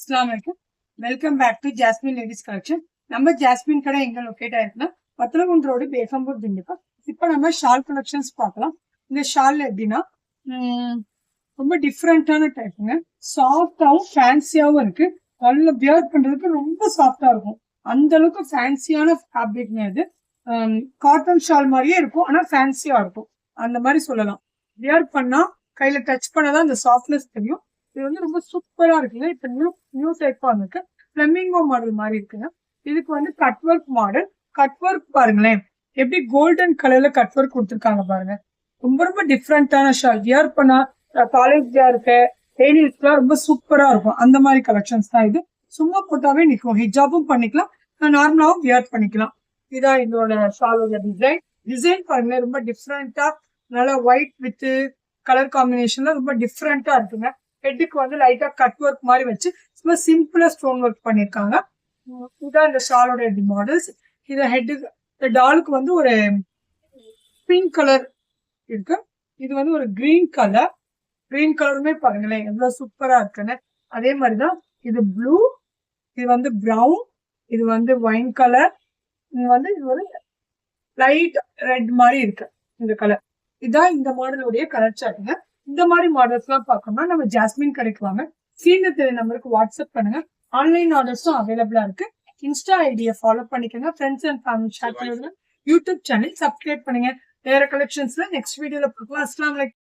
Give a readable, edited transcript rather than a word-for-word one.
Assalamualaikum. Welcome back to Jasmine Ladies Collection. நம்ம jasmine கடை எங்க லொக்கேட் ஆயிருக்குன்னா பத்தலகுண்ட் ரோடு பேகம்பூர் திண்டுக்கல். இப்ப நம்ம ஷால் கலெக்ஷன்ஸ் பார்க்கலாம். இந்த ஷால் எப்படின்னா ரொம்ப டிஃப்ரெண்டான டைப்புங்க. சாஃப்டாவும் ஃபேன்சியாவும் இருக்கு. நல்ல வியர் பண்றதுக்கு ரொம்ப சாஃப்டா இருக்கும். அந்த அளவுக்கு ஃபேன்சியான ஃபேப்ரிக்ங்க இது. காட்டன் ஷால் மாதிரியே இருக்கும், ஆனா ஃபேன்சியா இருக்கும். அந்த மாதிரி சொல்லலாம். வியர் பண்ணா கையில டச் பண்ணாதான் அந்த சாஃப்ட்னஸ் தெரியும். இது வந்து ரொம்ப சூப்பரா இருக்குங்க. இப்ப நியூ டைப்பா இருக்கு. பிளமிங்கோ மாடல் மாதிரி இருக்குங்க. இதுக்கு வந்து cut work model. Cut work பாருங்களேன், எப்படி கோல்டன் கலர்ல கட் ஒர்க் கொடுத்துருக்காங்க பாருங்க. ரொம்ப ரொம்ப டிஃப்ரெண்டான ஷால். வியர் பண்ணா காலேஜா இருக்க லேடிஸ்க்குலாம் ரொம்ப சூப்பரா இருக்கும். அந்த மாதிரி கலெக்ஷன்ஸ் தான் இது. சும்மா போட்டாவே நிற்கும். ஹிஜாபும் பண்ணிக்கலாம், நார்மலாவும் வியர் பண்ணிக்கலாம். இதான் இதோட ஷாலோட டிசைன் பாருங்க. ரொம்ப டிஃப்ரெண்டா நல்லா ஒயிட் வித் கலர் காம்பினேஷன்ல ரொம்ப டிஃப்ரெண்டா இருக்குங்க. ஹெட்டுக்கு வந்து லைட்டா கட் ஒர்க் மாதிரி வச்சு ரொம்ப சிம்பிளா ஸ்டோன் ஒர்க் பண்ணிருக்காங்க. இதுதான் இந்த ஷாலோட மாடல்ஸ். இது ஹெட்டுக்கு, இந்த டாலுக்கு வந்து ஒரு பிங்க் கலர் இருக்கு. இது வந்து ஒரு கிரீன் கலருமே பாருங்களேன் எவ்வளவு சூப்பரா இருக்குன்னு. அதே மாதிரிதான் இது ப்ளூ, இது வந்து பிரவுன், இது வந்து ஒயின் கலர், இது ஒரு லைட் ரெட் மாதிரி இருக்கு இந்த கலர். இதான் இந்த மாடலுடைய கலர் சார்ட்டுங்க. இந்த மாதிரி மாடல்ஸ் எல்லாம் பார்க்கணும்னா நம்ம ஜாஸ்மின் கடைக்கு வாங்க. சீனத்துல நம்பருக்கு வாட்ஸ்அப் பண்ணுங்க. ஆன்லைன் ஆர்டர்ஸும் அவைலபிளா இருக்கு. இன்ஸ்டா ஐடியை ஃபாலோ பண்ணிக்கோங்க. ஃப்ரெண்ட்ஸ் அண்ட் ஃபேமிலி ஷேர் பண்ணுங்க. யூடியூப் சேனல் சப்ஸ்கிரைப் பண்ணுங்க. வேற கலெக்ஷன்ஸ்ல நெக்ஸ்ட் வீடியோல பார்க்கலாம். அஸ்ஸலாமு அலைக்கும்.